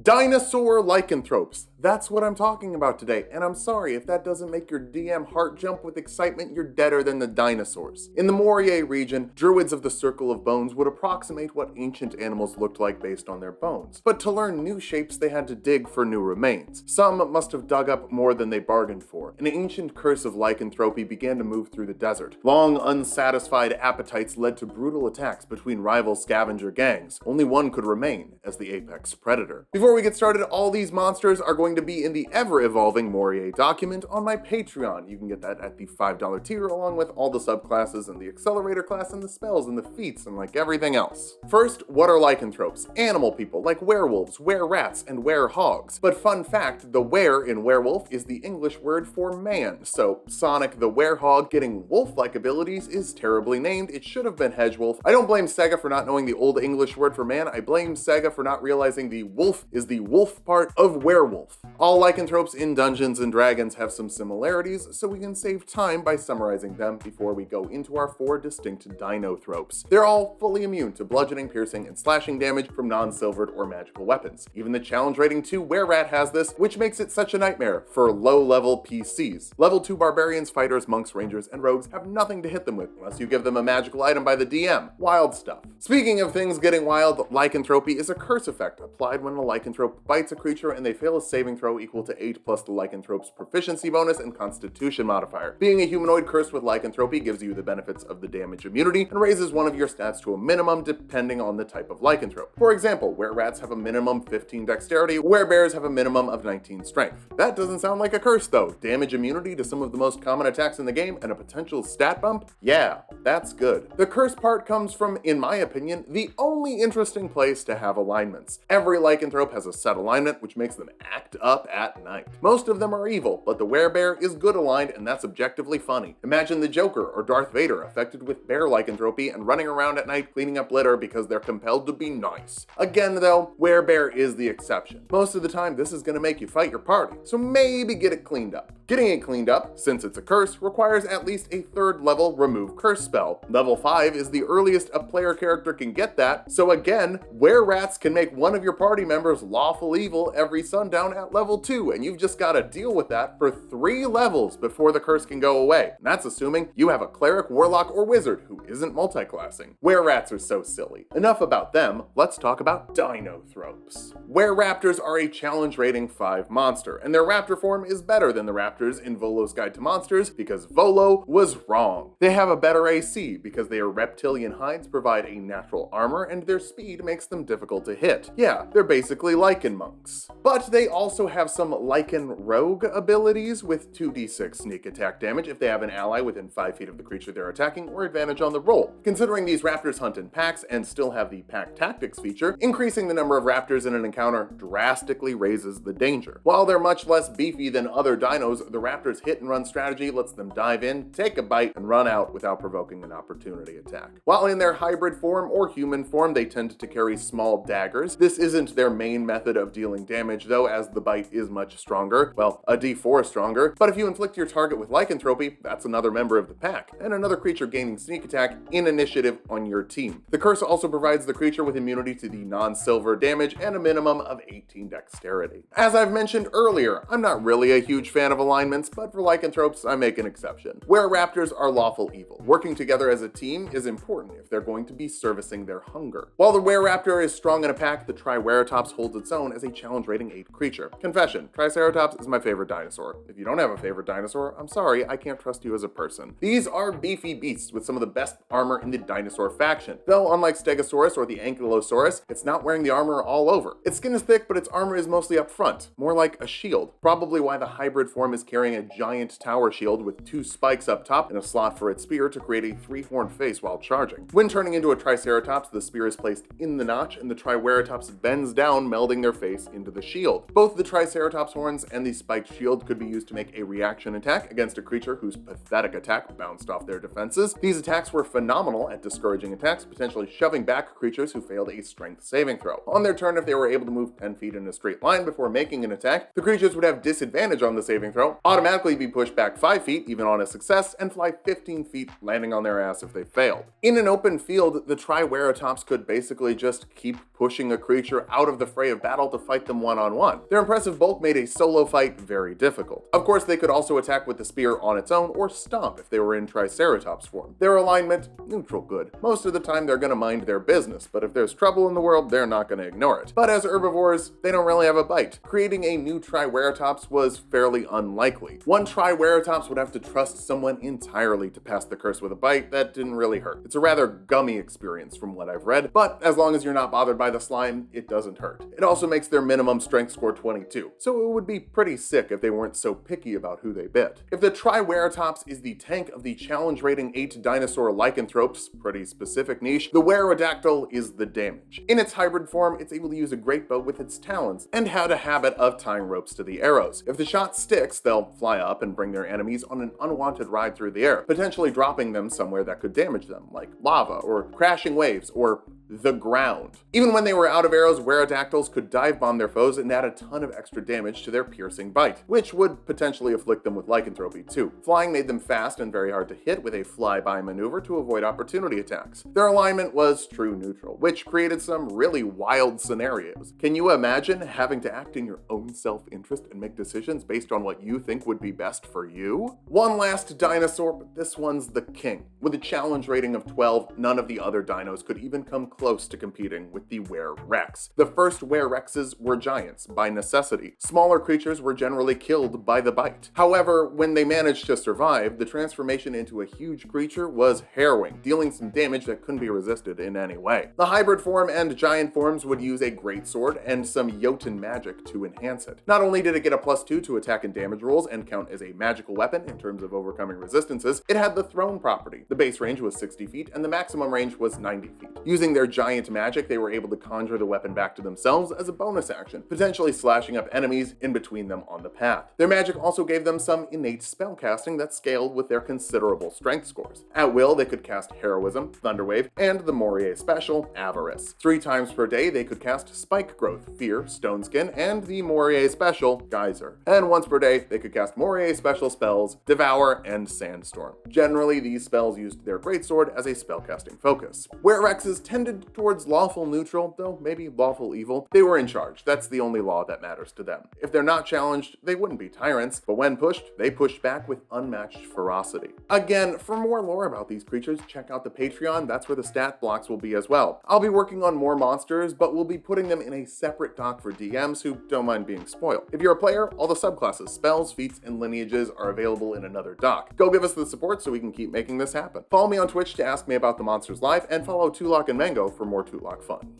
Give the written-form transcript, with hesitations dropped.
Dinosaur Lycanthropes. That's what I'm talking about today, and I'm sorry if that doesn't make your DM heart jump with excitement, you're deader than the dinosaurs. In the Moria region, druids of the Circle of Bones would approximate what ancient animals looked like based on their bones. But to learn new shapes, they had to dig for new remains. Some must have dug up more than they bargained for. An ancient curse of lycanthropy began to move through the desert. Long, unsatisfied appetites led to brutal attacks between rival scavenger gangs. Only one could remain as the apex predator. Before we get started, all these monsters are going to be in the ever-evolving Moria document on my Patreon. You can get that at the $5 tier, along with all the subclasses and the accelerator class and the spells and the feats and like everything else. First, what are lycanthropes? Animal people like werewolves, were-rats, and were-hogs. But fun fact, the were in werewolf is the English word for man, so Sonic the were-hog getting wolf-like abilities is terribly named. It should have been hedgewolf. I don't blame Sega for not knowing the old English word for man. I blame Sega for not realizing the wolf is the wolf part of werewolf. All lycanthropes in Dungeons & Dragons have some similarities, so we can save time by summarizing them before we go into our 4 distinct dinothropes. They're all fully immune to bludgeoning, piercing, and slashing damage from non-silvered or magical weapons. Even the challenge rating 2 Wererat has this, which makes it such a nightmare for low-level PCs. Level 2 barbarians, fighters, monks, rangers, and rogues have nothing to hit them with unless you give them a magical item by the DM. Wild stuff. Speaking of things getting wild, lycanthropy is a curse effect applied when a lycanthrope bites a creature and they fail a saving throw equal to 8 plus the lycanthrope's proficiency bonus and constitution modifier. Being a humanoid cursed with lycanthropy gives you the benefits of the damage immunity and raises one of your stats to a minimum depending on the type of lycanthrope. For example, were-rats have a minimum 15 dexterity, were-bears have a minimum of 19 strength. That doesn't sound like a curse though. Damage immunity to some of the most common attacks in the game and a potential stat bump? Yeah, that's good. The curse part comes from, in my opinion, the only interesting place to have alignments. Every lycanthrope has a set alignment, which makes them act up at night. Most of them are evil, but the werebear is good aligned, and that's objectively funny. Imagine the Joker or Darth Vader affected with bear lycanthropy and running around at night cleaning up litter because they're compelled to be nice. Again though, werebear is the exception. Most of the time this is going to make you fight your party, so maybe get it cleaned up. Getting it cleaned up, since it's a curse, requires at least a 3rd level remove curse spell. Level 5 is the earliest a player character can get that, so again, were-rats can make one of your party members lawful evil every sundown at level 2, and you've just got to deal with that for 3 levels before the curse can go away. And that's assuming you have a cleric, warlock, or wizard who isn't multiclassing. Were-rats are so silly. Enough about them, let's talk about dinothropes. Were-raptors are a challenge rating 5 monster, and their raptor form is better than the raptors in Volo's Guide to Monsters because Volo was wrong. They have a better AC because their reptilian hides provide a natural armor and their speed makes them difficult to hit. Yeah, they're basically Lycan monks. But they also have some Lycan rogue abilities with 2d6 sneak attack damage if they have an ally within 5 feet of the creature they're attacking or advantage on the roll. Considering these raptors hunt in packs and still have the pack tactics feature, increasing the number of raptors in an encounter drastically raises the danger. While they're much less beefy than other dinos, the raptors' hit and run strategy lets them dive in, take a bite, and run out without provoking an opportunity attack. While in their hybrid form or human form, they tend to carry small daggers. This isn't their main method of dealing damage though, as the bite is much stronger. Well, a d4 stronger, but if you inflict your target with lycanthropy, that's another member of the pack, and another creature gaining sneak attack in initiative on your team. The curse also provides the creature with immunity to the non-silver damage and a minimum of 18 dexterity. As I've mentioned earlier, I'm not really a huge fan of alignments, but for lycanthropes, I make an exception. Were-raptors are lawful evil. Working together as a team is important if they're going to be servicing their hunger. While the Were-raptor is strong in a pack, the Triceratops holds its own as a challenge rating 8 creature. Confession, Triceratops is my favorite dinosaur. If you don't have a favorite dinosaur, I'm sorry, I can't trust you as a person. These are beefy beasts with some of the best armor in the dinosaur faction. Though unlike Stegosaurus or the Ankylosaurus, it's not wearing the armor all over. Its skin is thick, but its armor is mostly up front, more like a shield. Probably why the hybrid form is carrying a giant tower shield with 2 spikes up top and a slot for its spear to create a 3-horned face while charging. When turning into a Triceratops, the spear is placed in the notch and the Triceratops bends down, melding their face into the shield. Both the Triceratops horns and the spiked shield could be used to make a reaction attack against a creature whose pathetic attack bounced off their defenses. These attacks were phenomenal at discouraging attacks, potentially shoving back creatures who failed a strength saving throw. On their turn, if they were able to move 10 feet in a straight line before making an attack, the creatures would have disadvantage on the saving throw, automatically be pushed back 5 feet even on a success, and fly 15 feet, landing on their ass if they failed. In an open field, the Triceratops could basically just keep pushing a creature out of the fray of battle to fight them one-on-one. Their impressive bulk made a solo fight very difficult. Of course, they could also attack with the spear on its own, or stomp if they were in Triceratops form. Their alignment, neutral good. Most of the time they're gonna mind their business, but if there's trouble in the world, they're not gonna ignore it. But as herbivores, they don't really have a bite. Creating a new Triceratops was fairly unlikely. One Triceratops would have to trust someone entirely to pass the curse with a bite that didn't really hurt. It's a rather gummy experience from what I've read, but as long as you're not bothered by the slime, it doesn't hurt. It also makes their minimum strength score 22, so it would be pretty sick if they weren't so picky about who they bit. If the Triceratops is the tank of the challenge rating 8 dinosaur Lycanthropes, pretty specific niche, the Whereadactyl is the damage. In its hybrid form, it's able to use a great bow with its talons, and had a habit of tying ropes to the arrows. If the shot sticks, they'll fly up and bring their enemies on an unwanted ride through the air, potentially dropping them somewhere that could damage them, like lava, or crashing waves, or the ground. Even when they were out of arrows, Whereadactyls could dive bomb their foes and add a ton of extra damage to their piercing bite, which would potentially afflict them with lycanthropy too. Flying made them fast and very hard to hit with a flyby maneuver to avoid opportunity attacks. Their alignment was true neutral, which created some really wild scenarios. Can you imagine having to act in your own self-interest and make decisions based on what you think would be best for you? One last dinosaur, but this one's the king. With a challenge rating of 12, none of the other dinos could even come close to competing with the Were-Rex. The first Were-Rexes were giants, by necessity. Smaller creatures were generally killed by the bite. However, when they managed to survive, the transformation into a huge creature was harrowing, dealing some damage that couldn't be resisted in any way. The hybrid form and giant forms would use a greatsword and some Jotun magic to enhance it. Not only did it get a +2 to attack and damage rolls and count as a magical weapon in terms of overcoming resistances, it had the throne property. The base range was 60 feet and the maximum range was 90 feet. Using their giant magic, they were able to conjure the weapon back to themselves as a bonus action, potentially slashing up enemies in between them on the path. Their magic also gave them some innate spellcasting that scaled with their considerable strength scores. At will, they could cast Heroism, Thunderwave, and the Morier special, Avarice. 3 times per day, they could cast Spike Growth, Fear, Stone Skin, and the Morier special, Geyser. And once per day, they could cast Morier special spells, Devour, and Sandstorm. Generally, these spells used their greatsword as a spellcasting focus. Were-Rexes tended towards lawful neutral, though maybe lawful evil. They were in charge. That's the only law that matters to them. If they're not challenged, they wouldn't be tyrants, but when pushed, they pushed back with unmatched ferocity. Again, for more lore about these creatures, check out the Patreon. That's where the stat blocks will be as well. I'll be working on more monsters, but we'll be putting them in a separate doc for DMs who don't mind being spoiled. If you're a player, all the subclasses, spells, feats, and lineages are available in another doc. Go give us the support so we can keep making this happen. Follow me on Twitch to ask me about the monsters live, and follow Tulok and Mango for more Tulok fun.